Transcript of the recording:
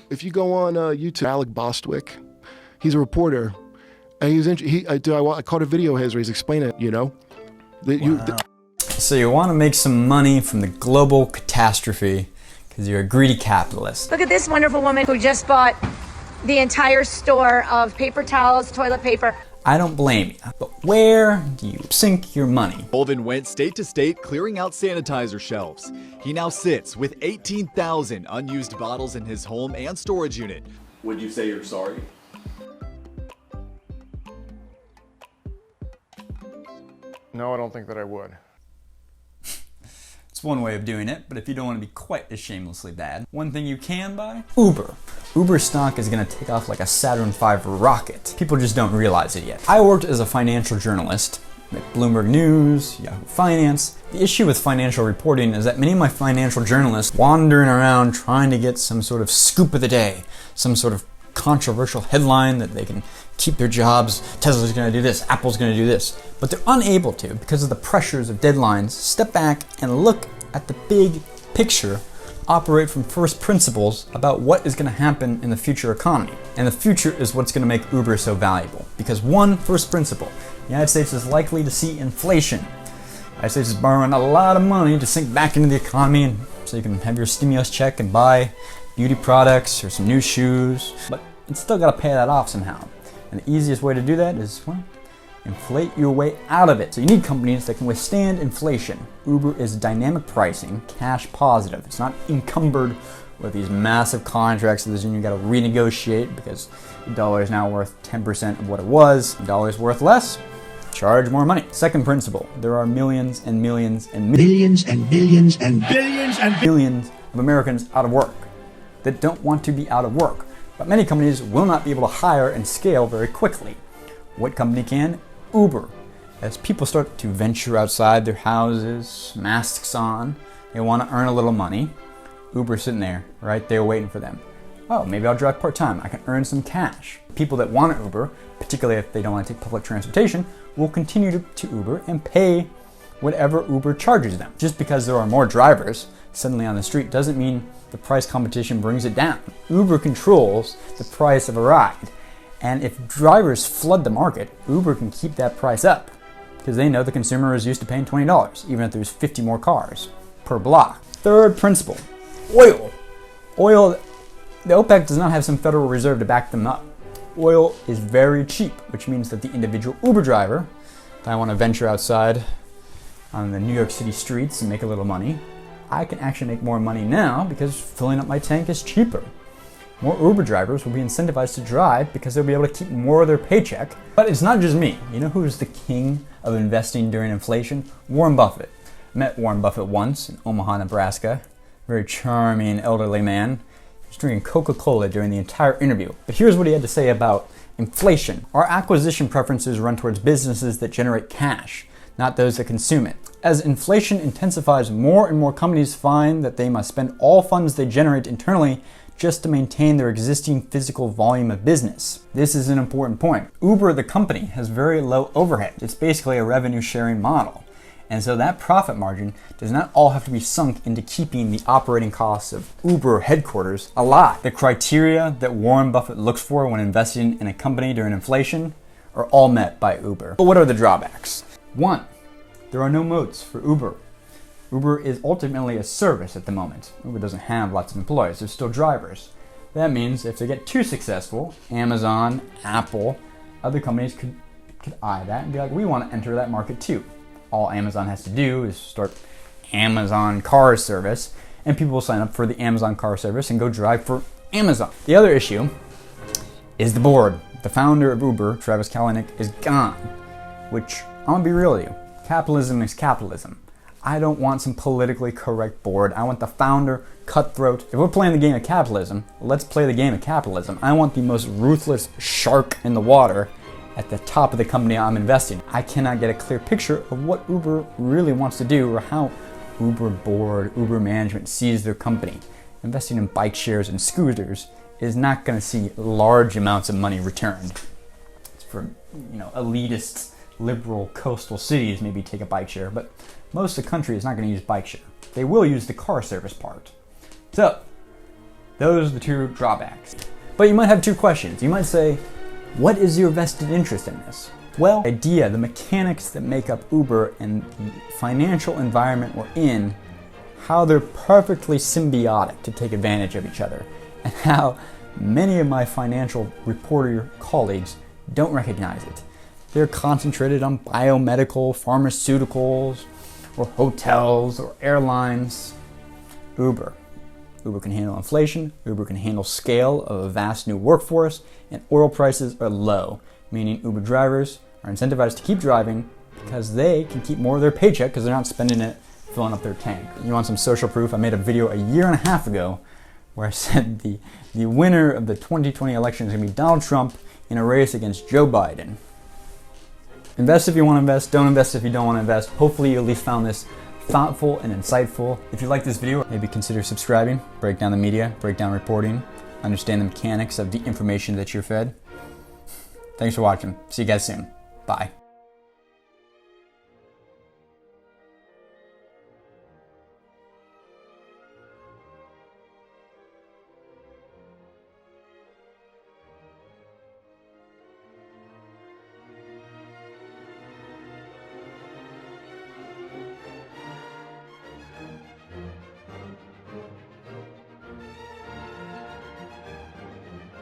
If you go on YouTube, Alec Bostwick, he's a reporter, and I caught a video of his where he's explaining it, you know? So you want to make some money from the global catastrophe because you're a greedy capitalist. Look at this wonderful woman who just bought the entire store of paper towels, toilet paper. I don't blame you, but where do you sink your money? Colvin went state to state clearing out sanitizer shelves. He now sits with 18,000 unused bottles in his home and storage unit. Would you say you're sorry? No, I don't think that I would. It's one way of doing it, but if you don't want to be quite as shamelessly bad, one thing you can buy? Uber. Uber stock is going to take off like a Saturn V rocket. People just don't realize it yet. I worked as a financial journalist at Bloomberg News, Yahoo Finance. The issue with financial reporting is that many of my financial journalists wandering around trying to get some sort of scoop of the day, some sort of controversial headline that they can keep their jobs. Tesla's going to do this, Apple's going to do this. But they're unable to, because of the pressures of deadlines, step back and look at the big picture, operate from first principles about what is going to happen in the future economy. And the future is what's going to make Uber so valuable. Because one, first principle, the United States is likely to see inflation. The United States is borrowing a lot of money to sink back into the economy and so you can have your stimulus check and buy beauty products or some new shoes. But it's still got to pay that off somehow. And the easiest way to do that is, well, inflate your way out of it. So you need companies that can withstand inflation. Uber is dynamic pricing, cash positive. It's not encumbered with these massive contracts that you got to renegotiate because the dollar is now worth 10% of what it was. The dollar is worth less, charge more money. Second principle, there are millions and millions and millions and billions and billions and billions of Americans out of work that don't want to be out of work. But many companies will not be able to hire and scale very quickly. What company can? Uber. As people start to venture outside their houses, masks on, they want to earn a little money. Uber's sitting there, right there waiting for them. Oh, maybe I'll drive part-time. I can earn some cash. People that want to Uber, particularly if they don't want to take public transportation, will continue to Uber and pay whatever Uber charges them. Just because there are more drivers suddenly on the street doesn't mean the price competition brings it down. Uber controls the price of a ride. And if drivers flood the market, Uber can keep that price up because they know the consumer is used to paying $20, even if there's 50 more cars per block. Third principle, oil. Oil, the OPEC does not have some Federal Reserve to back them up. Oil is very cheap, which means that the individual Uber driver, if I want to venture outside on the New York City streets and make a little money, I can actually make more money now because filling up my tank is cheaper. More Uber drivers will be incentivized to drive because they'll be able to keep more of their paycheck. But it's not just me. You know who's the king of investing during inflation? Warren Buffett. I met Warren Buffett once in Omaha, Nebraska. Very charming elderly man. He was drinking Coca-Cola during the entire interview. But here's what he had to say about inflation. Our acquisition preferences run towards businesses that generate cash, not those that consume it. As inflation intensifies, more and more companies find that they must spend all funds they generate internally just to maintain their existing physical volume of business. This is an important point. Uber, the company, has very low overhead. It's basically a revenue sharing model. And so that profit margin does not all have to be sunk into keeping the operating costs of Uber headquarters alive. The criteria that Warren Buffett looks for when investing in a company during inflation are all met by Uber. But what are the drawbacks? One, there are no moats for Uber. Uber is ultimately a service at the moment. Uber doesn't have lots of employees, there's still drivers. That means if they get too successful, Amazon, Apple, other companies could eye that and be like, we want to enter that market too. All Amazon has to do is start Amazon car service, and people will sign up for the Amazon car service and go drive for Amazon. The other issue is the board. The founder of Uber, Travis Kalanick, is gone, which I'm gonna be real with you. Capitalism is capitalism. I don't want some politically correct board. I want the founder, cutthroat. If we're playing the game of capitalism, let's play the game of capitalism. I want the most ruthless shark in the water at the top of the company I'm investing. I cannot get a clear picture of what Uber really wants to do or how Uber board, Uber management sees their company. Investing in bike shares and scooters is not going to see large amounts of money returned. It's for, elitist, liberal coastal cities maybe take a bike share, but most of the country is not going to use bike share. They will use the car service part. So, Those are the two drawbacks. But you might have two questions. You might say, what is your vested interest in this? Well, the idea, the mechanics that make up Uber and the financial environment we're in, how they're perfectly symbiotic to take advantage of each other, and how many of my financial reporter colleagues don't recognize it. They're concentrated on biomedical, pharmaceuticals, or hotels, or airlines. Uber can handle inflation, Uber can handle scale of a vast new workforce, and oil prices are low, meaning Uber drivers are incentivized to keep driving because they can keep more of their paycheck because they're not spending it filling up their tank. You want some social proof? I made a video a year and a half ago where I said the winner of the 2020 election is going to be Donald Trump in a race against Joe Biden. Invest if you want to invest, don't invest if you don't want to invest. Hopefully you at least found this thoughtful and insightful. If you like this video, maybe consider subscribing, break down the media, break down reporting, understand the mechanics of the information that you're fed. Thanks for watching. See you guys soon. Bye.